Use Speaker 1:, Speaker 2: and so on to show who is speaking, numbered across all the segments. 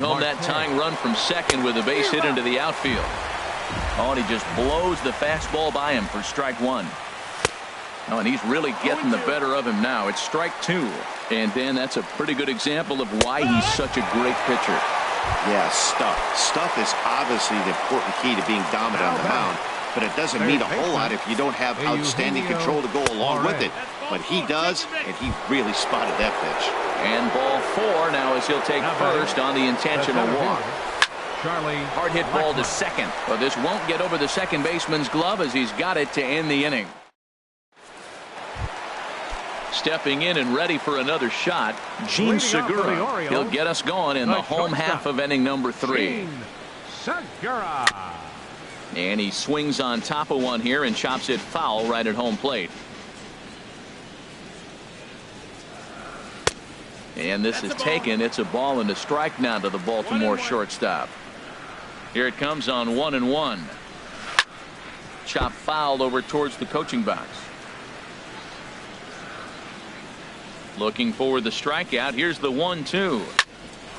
Speaker 1: home that tying run from second with a base hit into the outfield. Oh, and he just blows the fastball by him for strike one. Oh, and he's really getting the better of him now. It's strike two. And then that's a pretty good example of why he's such a great pitcher.
Speaker 2: Yeah, stuff. Stuff is obviously the important key to being dominant on the mound. But it doesn't mean a whole lot if you don't have outstanding control to go along with it. But he does, and he really spotted that pitch.
Speaker 1: And ball four now as he'll take first on the intentional walk. Hard hit ball to second. But this won't get over the second baseman's glove as he's got it to end the inning. Stepping in and ready for another shot, Gene Segura. He'll get us going in the home half of inning number 3.
Speaker 3: Segura.
Speaker 1: And he swings on top of one here and chops it foul right at home plate. And this is taken. It's a ball and a strike now to the Baltimore shortstop. Here it comes on 1-1. Chop fouled over towards the coaching box. Looking for the strikeout. Here's the 1-2.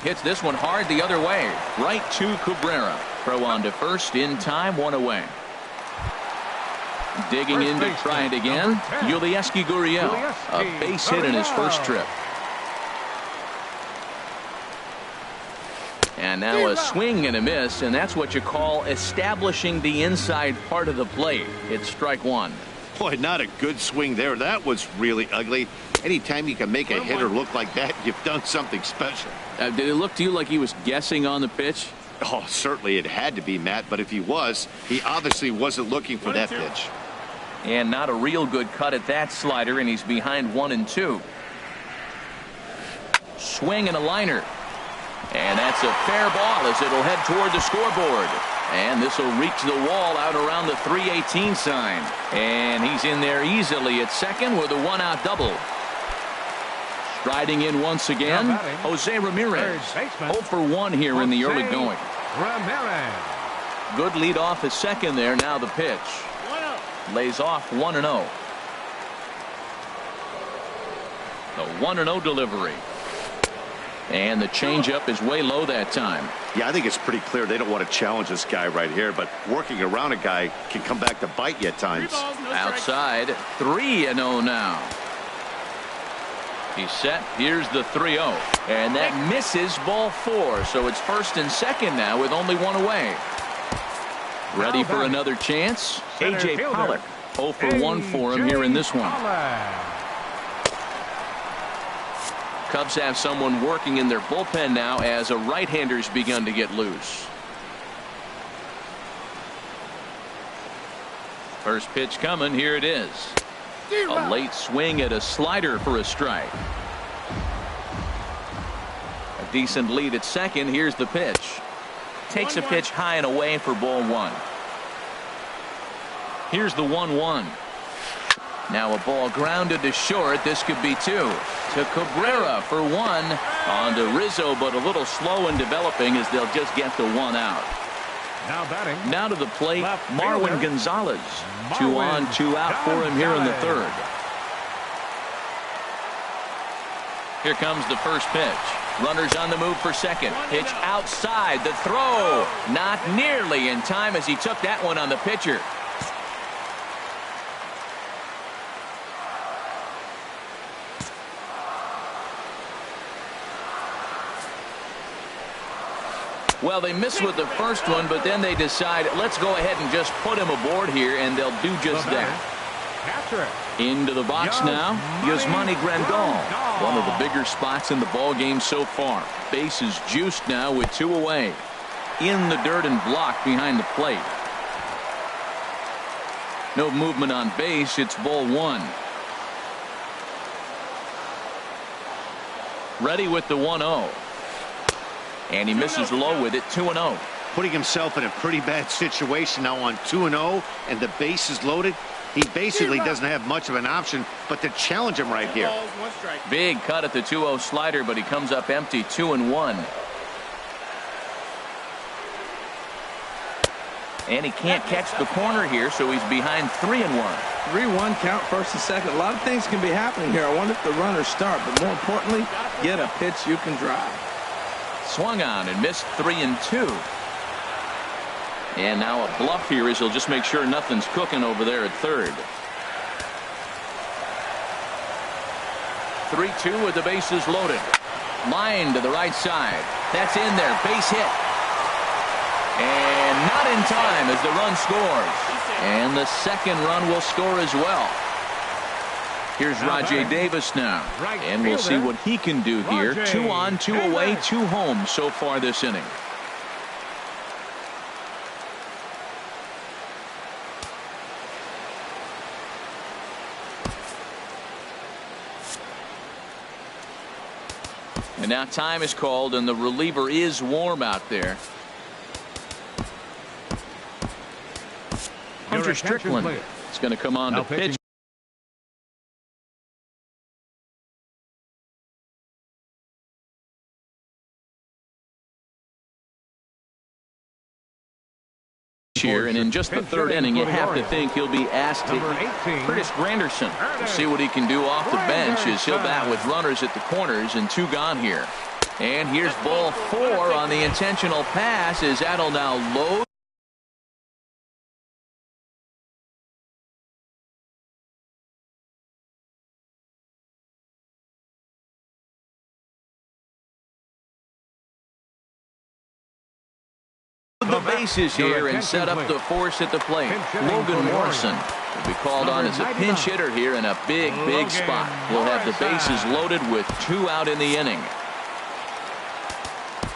Speaker 1: Hits this one hard the other way. Right to Cabrera. Throw on to first in time, one away. Digging in to try it again. Yulieski Gurriel. A base hit in his first trip. And now a swing and a miss, and that's what you call establishing the inside part of the plate. It's strike one.
Speaker 2: Boy, not a good swing there. That was really ugly. Anytime you can make a hitter look like that, you've done something special.
Speaker 1: Did it look to you like he was guessing on the pitch?
Speaker 2: Oh, certainly it had to be, Matt, but if he was, he obviously wasn't looking for that pitch.
Speaker 1: And not a real good cut at that slider, and he's behind 1-2. Swing and a liner. And that's a fair ball as it'll head toward the scoreboard. And this will reach the wall out around the 318 sign. And he's in there easily at second with a one-out double. Striding in once again, Jose Ramirez. 0 for 1 here in the early going.
Speaker 3: Ramirez.
Speaker 1: Good lead off at second there. Now the pitch. Lays off 1-0. The 1-0 delivery. And the changeup is way low that time.
Speaker 2: Yeah, I think it's pretty clear they don't want to challenge this guy right here, but working around a guy can come back to bite you at times.
Speaker 1: Outside, 3-0 now. He's set. Here's the 3-0. And that misses ball 4. So it's first and second now with only one away. Ready for another chance? A.J. Pollock. 0 for 1 for him here in this one. Cubs have someone working in their bullpen now as a right-hander's begun to get loose. First pitch coming. Here it is. A late swing at a slider for a strike. A decent lead at second. Here's the pitch. Takes a pitch high and away for ball 1. Here's the 1-1. Now a ball grounded to short. This could be 2. To Cabrera for 1. On to Rizzo, but a little slow in developing as they'll just get the 1 out.
Speaker 3: Now batting.
Speaker 1: Now to the plate, Marwin Gonzalez. 2 on, 2 out for him here in the third. Here comes the first pitch. Runners on the move for second. Pitch outside. The throw not nearly in time as he took that one on the pitcher. Well, they miss with the first one, but then they decide, let's go ahead and just put him aboard here, and they'll do just that. Into the box now, Yasmani Grandal. One of the bigger spots in the ball game so far. Base is juiced now with 2 away. In the dirt and blocked behind the plate. No movement on base. It's ball 1. Ready with the 1-0. And he misses low with it. 2-0.
Speaker 2: Putting himself in a pretty bad situation now on 2-0, and the base is loaded. He basically doesn't have much of an option but to challenge him right here.
Speaker 1: Big cut at the 2-0 slider, but he comes up empty. 2-1. And he can't catch the corner here, so he's behind 3-1.
Speaker 4: 3-1 count, first and second. A lot of things can be happening here. I wonder if the runners start, but more importantly, get a pitch you can drive.
Speaker 1: Swung on and missed 3-2. And now a bluff here as he'll just make sure nothing's cooking over there at third. 3-2 with the bases loaded. Line to the right side. That's in there. Base hit. And not in time as the run scores. And the second run will score as well. Here's Rajay Davis now. And we'll see what he can do here. 2 on, 2 away, 2 home so far this inning. And now time is called, and the reliever is warm out there. Hunter Strickland is going to come on to pitch. Here, and in just the third inning, you have to think he'll be asked to Curtis Granderson. We'll see what he can do off the bench as he'll bat with runners at the corners and 2 gone here. And here's ball 4 on the intentional pass as that'll now load. The bases here and set up the force at the plate. Logan Morrison will be called on as a pinch hitter here in a big spot. We'll have the bases loaded with 2 out in the inning.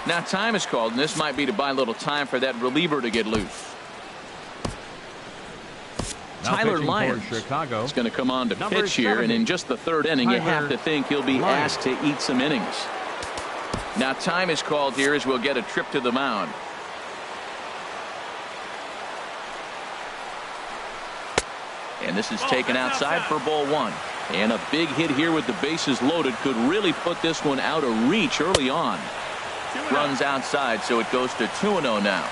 Speaker 1: Now time is called, and this might be to buy a little time for that reliever to get loose. Tyler Lyons is going to come on to pitch here, and in just the third inning, you have to think he'll be asked to eat some innings. Now time is called here as we'll get a trip to the mound. And this is taken outside for ball 1. And a big hit here with the bases loaded could really put this one out of reach early on. Runs outside, so it goes to 2-0 now.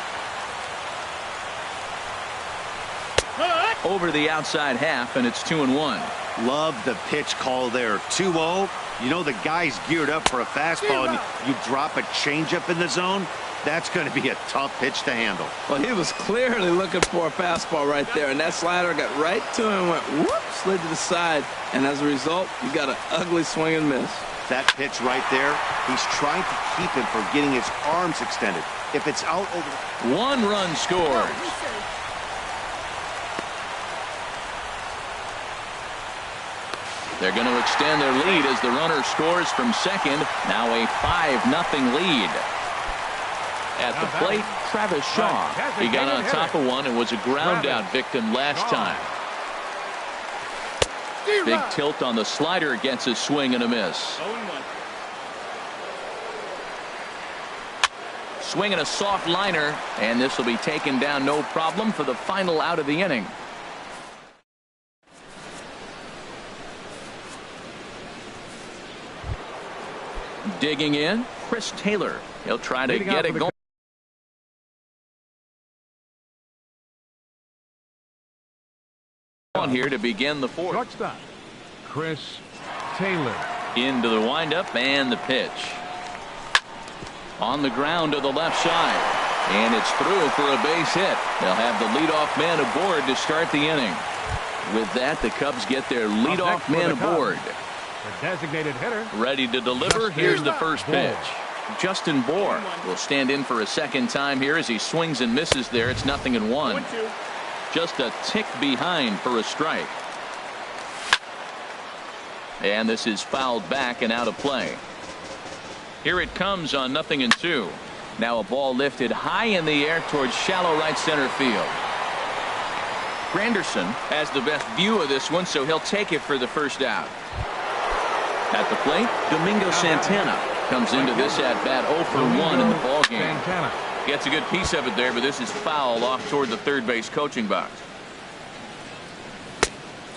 Speaker 1: Over the outside half, and it's 2-1.
Speaker 2: Love the pitch call there. 2-0. You know the guy's geared up for a fastball, and you drop a changeup in the zone. That's going to be a tough pitch to handle.
Speaker 4: Well, he was clearly looking for a fastball right there, and that slider got right to him and went whoop, slid to the side, and as a result, you got an ugly swing and miss.
Speaker 2: That pitch right there, he's trying to keep him from getting his arms extended. If it's out over...
Speaker 1: 1 run scores. They're going to extend their lead as the runner scores from second. Now a 5-0 lead. At the plate, Travis Shaw. He got on top of one and was a ground out victim last time. Big tilt on the slider, gets a swing and a miss. Swinging a soft liner, and this will be taken down no problem for the final out of the inning. Digging in, Chris Taylor. He'll try to get it going. On here to begin the 4th.
Speaker 3: Shortstop, Chris Taylor.
Speaker 1: Into the windup and the pitch. On the ground to the left side. And it's through for a base hit. They'll have the leadoff man aboard to start the inning. With that, the Cubs get their leadoff man aboard.
Speaker 3: The designated hitter.
Speaker 1: Ready to deliver. Here's the first pitch. Justin Bohr will stand in for a second time here as he swings and misses there. It's 0-1. Just a tick behind for a strike. And this is fouled back and out of play. Here it comes on 0-2. Now a ball lifted high in the air towards shallow right center field. Granderson has the best view of this one, so he'll take it for the first out. At the plate, Domingo Santana comes into this at bat 0 for 1 in the ball game. Gets a good piece of it there, but this is foul off toward the third base coaching box.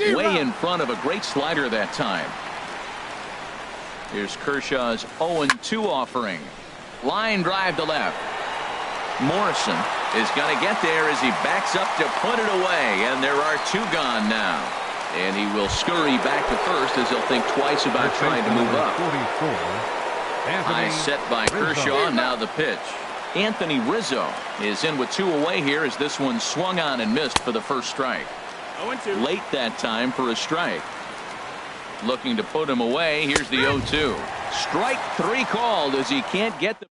Speaker 1: Way in front of a great slider that time. Here's Kershaw's 0-2 offering. Line drive to left. Morrison is going to get there as he backs up to put it away, and there are 2 gone now. And he will scurry back to first as he'll think twice about trying to move up. High set by Kershaw. Now the pitch. Anthony Rizzo is in with 2 away here as this one swung on and missed for the first strike. 0-2. Late that time for a strike. Looking to put him away. Here's the 0-2. Strike 3 called as he can't get the.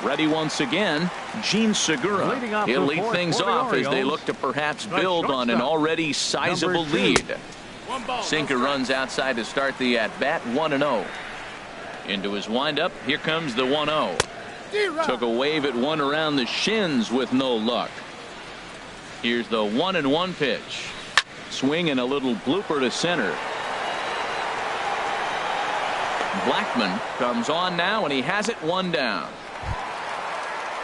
Speaker 1: Ready once again, Gene Segura. He'll lead things off as they look to perhaps build on an already sizable lead. Sinker runs outside to start the at-bat. 1-0. Into his windup. Here comes the 1-0. Took a wave at one around the shins with no luck. Here's the 1-1 pitch. Swing and a little blooper to center. Blackman comes on now, and he has it 1 down.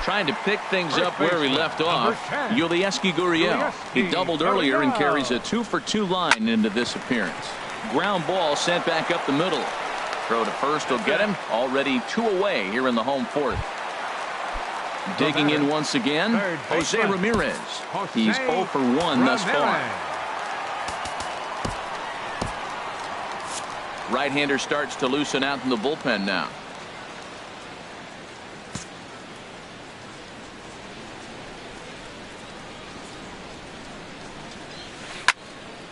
Speaker 1: Trying to pick things up where he left off. Yulieski Gurriel. He doubled earlier and carries a 2-for-2 line into this appearance. Ground ball sent back up the middle. Throw to first will get him. Already 2 away here in the home 4th. Digging in once again, Jose Ramirez. He's 0 for 1 thus far. Right-hander starts to loosen out in the bullpen now.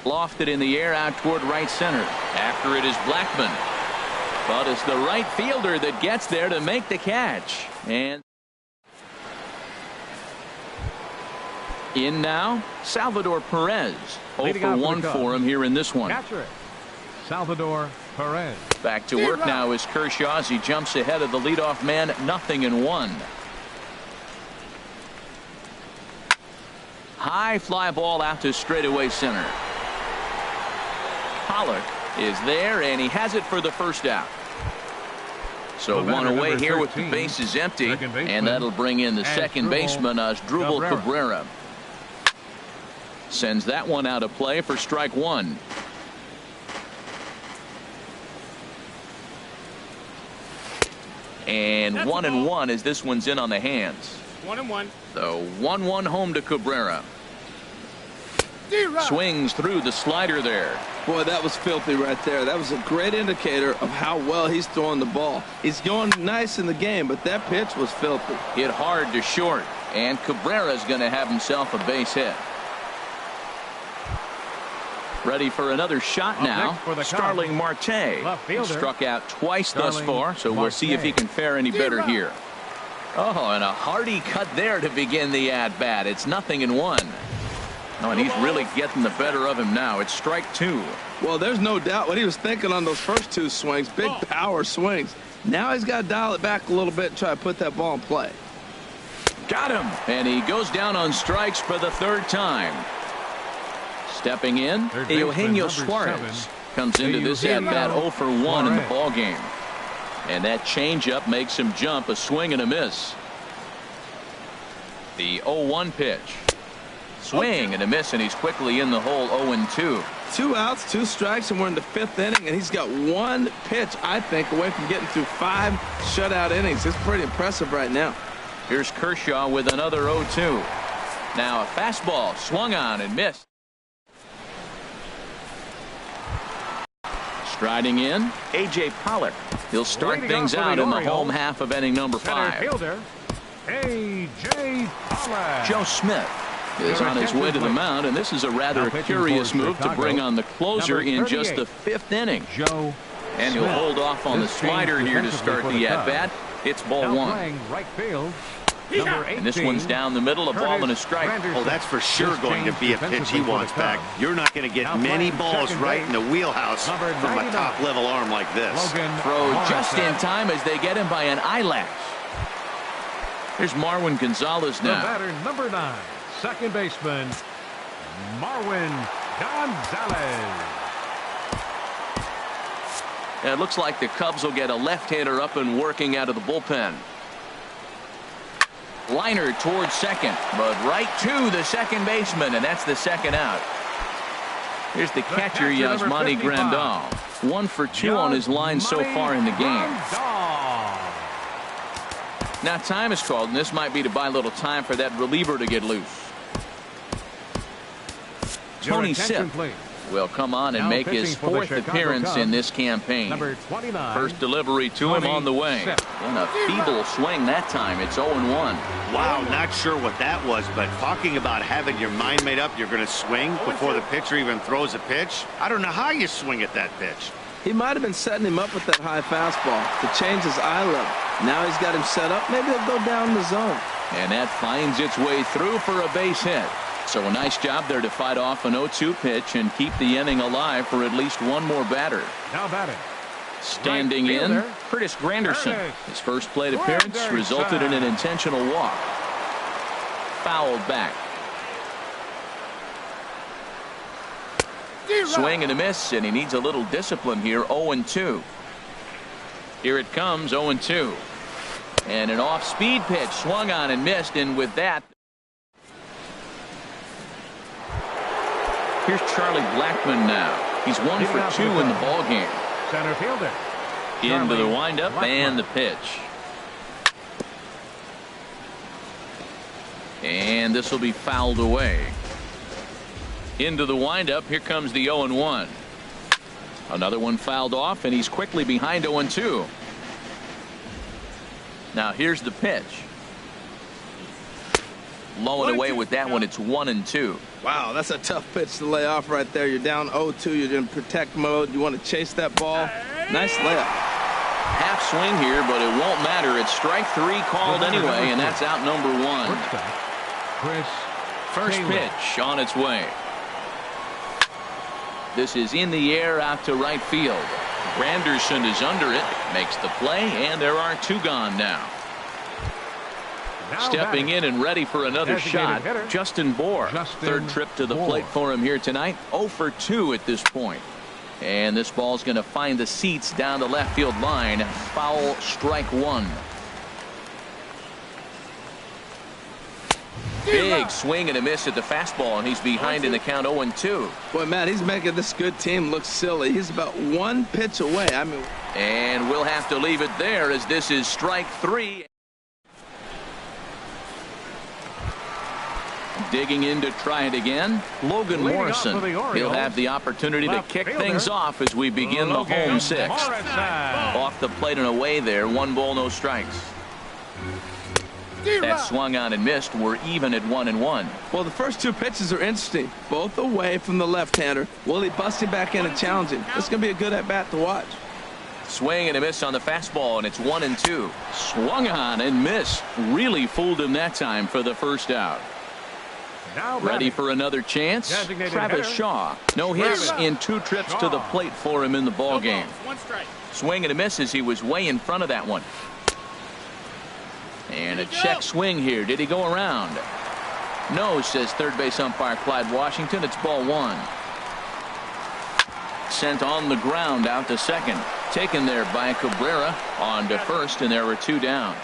Speaker 1: Lofted in the air out toward right center. After it is Blackman. But it's the right fielder that gets there to make the catch. And in now, Salvador Perez. 0 for 1 for him here in this one.
Speaker 3: Catcher, Salvador Perez.
Speaker 1: Back to work now is Kershaw as he jumps ahead of the leadoff man. 0-1. High fly ball out to straightaway center. Pollock is there, and he has it for the first out. So 1 away here with the bases empty, and that'll bring in the second baseman, Asdrubal Cabrera. Sends that one out of play for strike 1. And 1-1 as this one's in on the hands.
Speaker 5: 1-1.
Speaker 1: So 1-1 home to Cabrera. Swings through the slider there.
Speaker 4: Boy, that was filthy right there. That was a great indicator of how well he's throwing the ball. He's going nice in the game, but that pitch was filthy.
Speaker 1: Hit hard to short, and Cabrera's going to have himself a base hit. Ready for another shot now. Starling Marte. Struck out twice thus far, so we'll see if he can fare any better here. Oh, and a hearty cut there to begin the at-bat. It's 0-1. Oh, and he's really getting the better of him now. It's strike 2.
Speaker 4: Well, there's no doubt what he was thinking on those first 2 swings. Big power swings. Now he's got to dial it back a little bit and try to put that ball in play.
Speaker 1: Got him. And he goes down on strikes for the 3rd time. Stepping in, Eugenio Suarez comes into this at-bat 0 for 1 in the ballgame. And that changeup makes him jump. A swing and a miss. The 0-1 pitch. Swing and a miss, and he's quickly in the hole. 0-2.
Speaker 4: 2 outs, 2 strikes, and we're in the 5th inning, and he's got 1 pitch, I think, away from getting through 5 shutout innings. It's pretty impressive right now.
Speaker 1: Here's Kershaw with another 0-2. Now a fastball swung on and missed. Striding in, A.J. Pollock. He'll start things out in the home half of inning number 5.
Speaker 3: Fielder, A.J. Pollock.
Speaker 1: Joe Smith is on his way to the mound, and this is a rather curious move to bring on the closer in just the 5th inning. And he'll hold off on the slider here to start the at-bat. It's ball 1.
Speaker 3: Right field.
Speaker 1: And this one's down the middle, a ball and a strike.
Speaker 2: Oh, that's for sure going to be a pitch he wants back. You're not going to get many balls right in the wheelhouse from a top-level arm like this.
Speaker 1: Throw just in time as they get him by an eyelash. Here's Marwin Gonzalez now.
Speaker 3: The batter, number 9, second baseman, Marwin Gonzalez.
Speaker 1: And it looks like the Cubs will get a left-hander up and working out of the bullpen. Liner towards second, but right to the second baseman, and that's the second out. Here's the catcher, Yasmani Grandal. 1 for 2 on his line so far in the game. Now time is called, and this might be to buy a little time for that reliever to get loose. Tony Sipp will come on and
Speaker 3: Now
Speaker 1: make his fourth appearance in this campaign.
Speaker 3: Number 29.
Speaker 1: First delivery to him on the way. And a feeble swing that time. It's 0-1.
Speaker 2: Wow, not sure what that was, but talking about having your mind made up, you're going to swing before the pitcher even throws a pitch. I don't know how you swing at that pitch.
Speaker 4: He might have been setting him up with that high fastball to change his eye level. Now he's got him set up. Maybe he'll go down the zone.
Speaker 1: And that finds its way through for a base hit. So a nice job there to fight off an 0-2 pitch and keep the inning alive for at least one more batter.
Speaker 3: Now batting.
Speaker 1: Standing in, Curtis Granderson. His first plate appearance resulted in an intentional walk. Fouled back. Swing and a miss, and he needs a little discipline here. 0-2. Here it comes, 0-2. And an off-speed pitch swung on and missed, and with that, here's Charlie Blackmon now. He's 1 for 2 in the ball game.
Speaker 3: Center fielder.
Speaker 1: Into the windup and the pitch. And this will be fouled away. Into the windup. Here comes the 0-1. Another one fouled off, and he's quickly behind 0-2. Now here's the pitch. Low and away with that one. It's 1-2.
Speaker 4: Wow, that's a tough pitch to lay off right there. You're down 0-2. You're in protect mode. You want to chase that ball. Nice layup.
Speaker 1: Half swing here, but it won't matter. It's strike 3 called anyway, and that's out number 1. First pitch on its way. This is in the air out to right field. Granderson is under it, makes the play, and there are 2 gone now. Stepping in and ready for another shot, Justin Bohr. Third trip to the plate for him here tonight. 0 for 2 at this point. And this ball's going to find the seats down the left field line. Foul, strike 1. Big swing and a miss at the fastball, and he's behind in the count 0-2.
Speaker 4: Boy, Matt, he's making this good team look silly. He's about 1 pitch away. I mean,
Speaker 1: and we'll have to leave it there as this is strike 3. Digging in to try it again, Logan Morrison. He'll have the opportunity to kick things off as we begin the home 6th. Off the plate and away there, 1 ball, no strikes. That swung on and missed. We're even at 1-1.
Speaker 4: Well, the first 2 pitches are interesting, both away from the left-hander. Will he bust him back in and challenge him? This is going to be a good at-bat to watch.
Speaker 1: Swing and a miss on the fastball, and it's 1-2. Swung on and missed. Really fooled him that time for the first out. Ready for another chance? Travis Shaw. No hits in 2 trips to the plate for him in the ball game. Swing and a miss as he was way in front of that one. And a check swing here. Did he go around? No, says third base umpire Clyde Washington. It's ball 1. Sent on the ground out to second. Taken there by Cabrera on to first, and there were 2 down.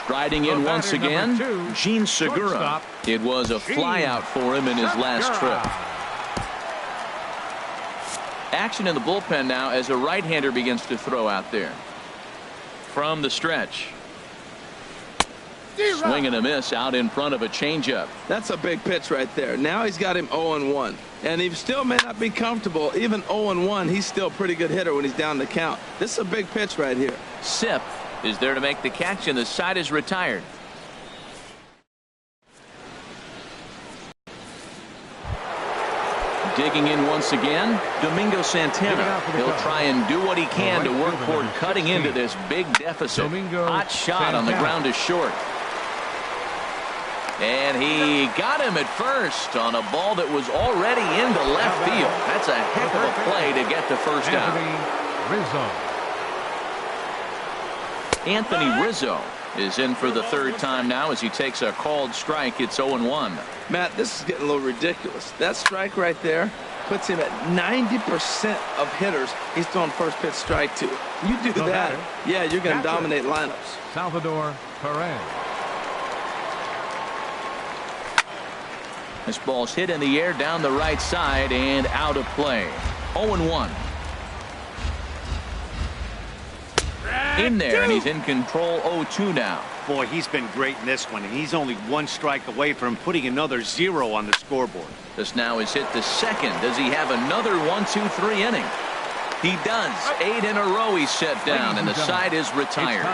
Speaker 1: Striding in once again, Gene Segura. It was a flyout for him in his last trip. Action in the bullpen now as a right-hander begins to throw out there. From the stretch. Swing and a miss out in front of a changeup.
Speaker 4: That's a big pitch right there. Now he's got him 0-1. And he still may not be comfortable. Even 0-1, he's still a pretty good hitter when he's down the count. This is a big pitch right here.
Speaker 1: Sip is there to make the catch, and the side is retired. Digging in once again, Domingo Santana. He'll try and do what he can to work toward cutting into this big deficit. Hot shot on the ground is short. And he got him at first on a ball that was already into left field. That's a heck of a play to get the first out. Anthony Rizzo is in for the 3rd time now as he takes a called strike. It's 0-1.
Speaker 4: Matt, this is getting a little ridiculous. That strike right there puts him at 90% of hitters he's throwing first pitch strike to. You do that, yeah, you're going to dominate lineups.
Speaker 3: Salvador Perez.
Speaker 1: This ball's hit in the air down the right side and out of play. 0-1. in there, and he's in control 0-2 now.
Speaker 2: Boy, he's been great in this one, and he's only one strike away from putting another 0 on the scoreboard.
Speaker 1: This now is hit to second. Does he have another 1-2-3 inning? He does. 8 in a row he's set down, and the side is retired.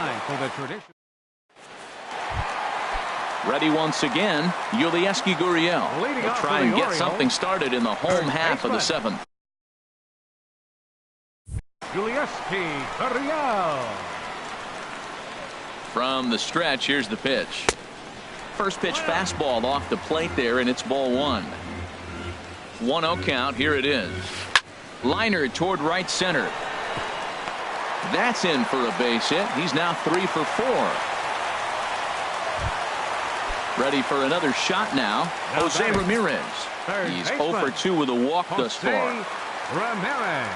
Speaker 1: Ready once again, Yulieski Gurriel will try and get something started in the home half of the 7th.
Speaker 3: Yulieski Gurriel.
Speaker 1: From the stretch, here's the pitch. First pitch fastball off the plate there, and it's ball 1. 1-0 count. Here it is. Liner toward right center. That's in for a base hit. He's now 3 for 4. Ready for another shot now. Jose Ramirez. He's 0 for 2 with a walk thus far.
Speaker 3: Ramirez.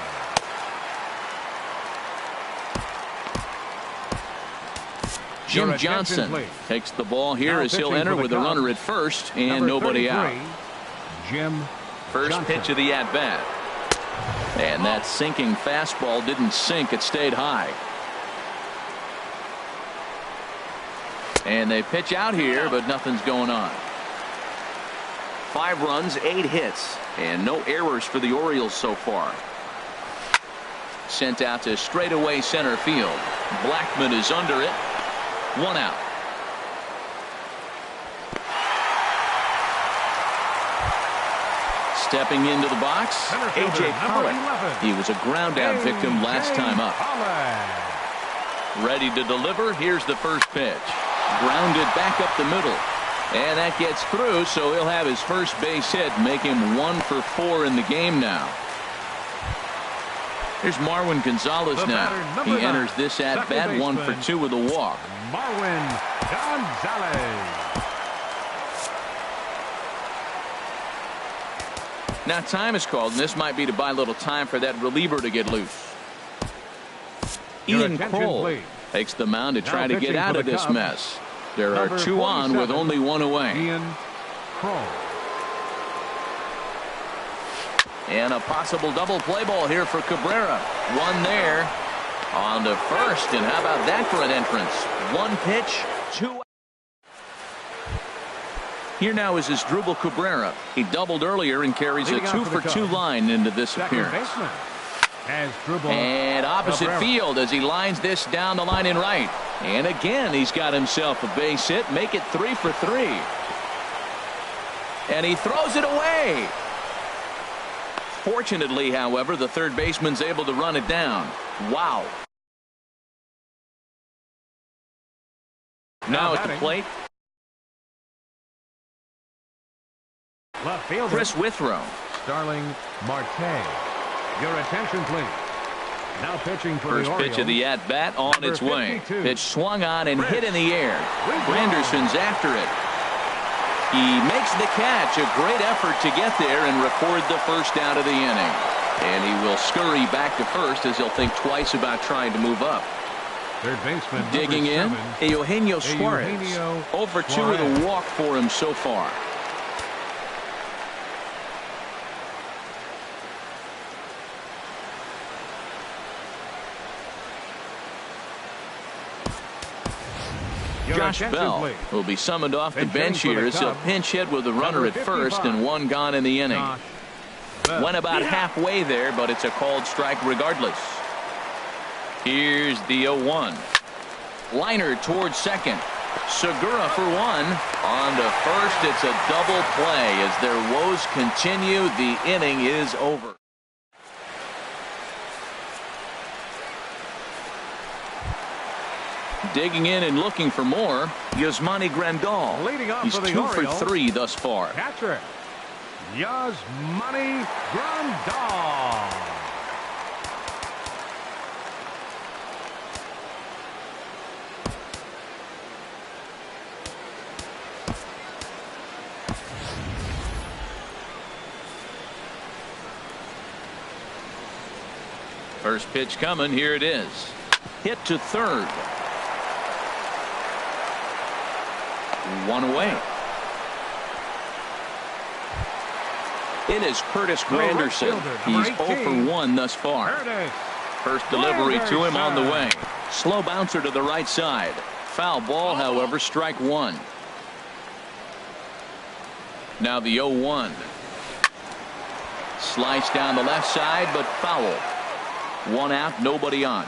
Speaker 1: Jim Johnson takes the ball here as he'll enter with a runner at first and nobody out.
Speaker 3: Jim
Speaker 1: First pitch of the at-bat. And that sinking fastball didn't sink. It stayed high. And they pitch out here, but nothing's going on. 5 runs, 8 hits, and no errors for the Orioles so far. Sent out to straightaway center field. Blackman is under it. 1 out. Stepping into the box, A.J. Pollock. He was a ground out victim last time up. Ready to deliver. Here's the first pitch. Grounded back up the middle. And that gets through, so he'll have his first base hit, make him 1 for 4 in the game now. Here's Marwin Gonzalez now. He enters this at-bat 1 for 2 with a walk.
Speaker 3: Marwin Gonzalez.
Speaker 1: Now time is called, and this might be to buy a little time for that reliever to get loose. Ian Kroll takes the mound to try to get out of this mess. There are 2 on with only 1 away.
Speaker 3: Ian Kroll.
Speaker 1: And a possible double play ball here for Cabrera. 1 there on to first, and how about that for an entrance? 1 pitch, 2. Here now is Asdrubal Cabrera. He doubled earlier and carries a 2 for 2 line into this appearance. And opposite field as he lines this down the line in right. And again, he's got himself a base hit. Make it 3 for 3. And he throws it away. Fortunately, however, the third baseman's able to run it down. Wow. Now at the plate, Chris Withrow.
Speaker 3: Starling Marte. Your attention, please. Now pitching for
Speaker 1: First
Speaker 3: the
Speaker 1: pitch
Speaker 3: Orioles.
Speaker 1: of the at-bat on its way.
Speaker 3: 52.
Speaker 1: Pitch swung on and hit in the air. Granderson's after it. He makes the catch. A great effort to get there and record the first out of the inning. And he will scurry back to first as he'll think twice about trying to move up.
Speaker 3: Third baseman
Speaker 1: Digging in, Eugenio Suarez.
Speaker 3: Eugenio
Speaker 1: Over 2 with a walk for him so far. Josh Bell will be summoned off the bench here as he'll pinch hit with a runner at first and 1 gone in the inning. Went about halfway there, but it's a called strike regardless. Here's the 0-1. Liner towards second. Segura for 1. On to first. It's a double play as their woes continue. The inning is over. Digging in and looking for more, Yasmani Grandal. He's 2 for 3 thus far.
Speaker 3: Catcher, Yasmani Grandal.
Speaker 1: First pitch coming. Here it is. Hit to third. 1 away. It is Curtis Granderson. He's 0 for 1 thus far. First delivery to him on the way. Slow bouncer to the right side. Foul ball, however, strike one. Now the 0-1. Slice down the left side, but foul. One out, nobody on.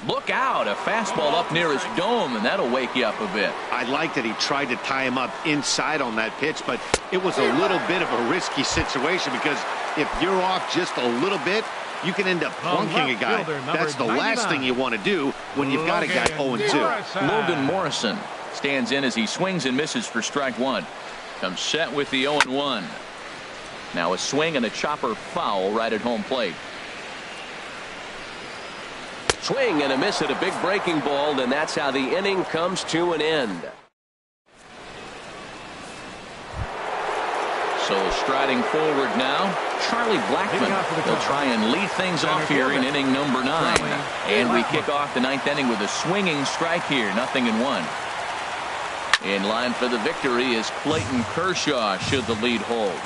Speaker 1: Look out, a fastball up near his dome, and that'll wake you up a bit.
Speaker 2: I like that he tried to tie him up inside on that pitch, but it was a little bit of a risky situation because if you're off just a little bit, you can end up plunking a guy. That's the last thing you want to do when you've got a guy 0-2.
Speaker 1: Logan Morrison stands in as he swings and misses for strike one. Comes set with the 0-1. Now a swing and a chopper foul right at home plate.
Speaker 5: Swing and a miss at a big breaking ball, and that's how the inning comes to an end.
Speaker 1: So striding forward now, Charlie Blackmon. They'll try and lead things off here in inning number 9. And we kick off the 9th inning with a swinging strike here, 0-1. In line for the victory is Clayton Kershaw should the lead hold.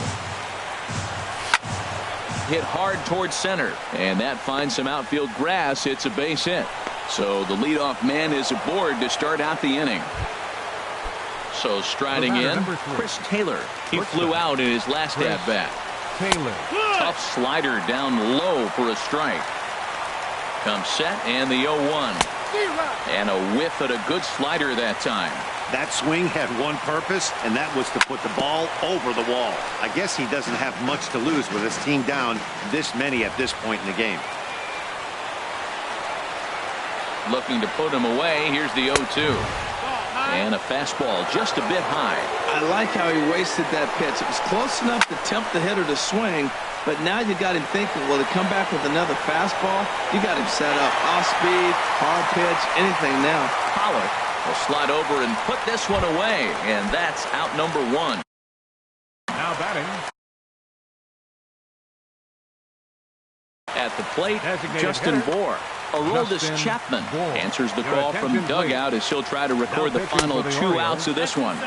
Speaker 1: Hit hard towards center, and that finds some outfield grass. It's a base hit. So the leadoff man is aboard to start out the inning. So striding in, Chris Taylor. He flew out in his last at-bat. Tough slider down low for a strike. Comes set, and the 0-1. And a whiff at a good slider that time.
Speaker 2: That swing had one purpose, and that was to put the ball over the wall. I guess he doesn't have much to lose with his team down this many at this point in the game.
Speaker 1: Looking to put him away. Here's the 0-2. And a fastball just a bit high.
Speaker 4: I like how he wasted that pitch. It was close enough to tempt the hitter to swing, but now you got him thinking, will he come back with another fastball? You got him set up. Off speed, hard pitch, anything now.
Speaker 1: Pollock will slide over and put this one away, and that's out number 1.
Speaker 3: Now batting.
Speaker 1: At the plate, Justin Bohr. Aroldis Chapman answers the call from dugout as he'll try to record the final 2 outs of this one.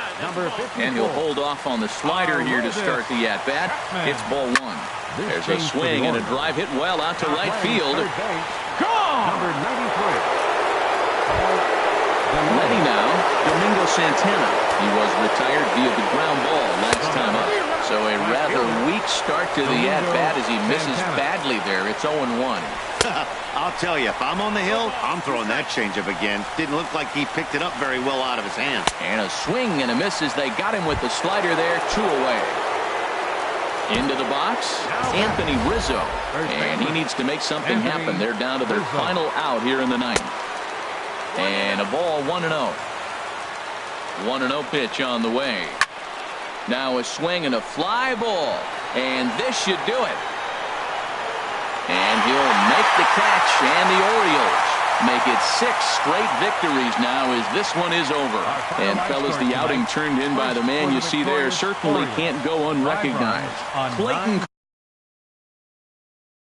Speaker 1: And he'll hold off on the slider here to start the at-bat. It's ball 1. There's a swing and a drive hit well out to right field. Gone! Ready now, Domingo Santana. He was retired via the ground ball last time up. So a rather weak start to the at-bat as he misses badly there. It's 0-1.
Speaker 2: I'll tell you, if I'm on the hill, I'm throwing that changeup again. Didn't look like he picked it up very well out of his hands.
Speaker 1: And a swing and a miss as they got him with the slider there, 2 away. Into the box, Anthony Rizzo. And he needs to make something happen. They're down to their final out here in the 9th. And a ball 1-0. 1-0 pitch on the way. Now a swing and a fly ball. And this should do it. And he'll make the catch, and the Orioles make it 6 straight victories now as this one is over. And fellas, the outing turned in by the man you see there certainly can't go unrecognized. Clayton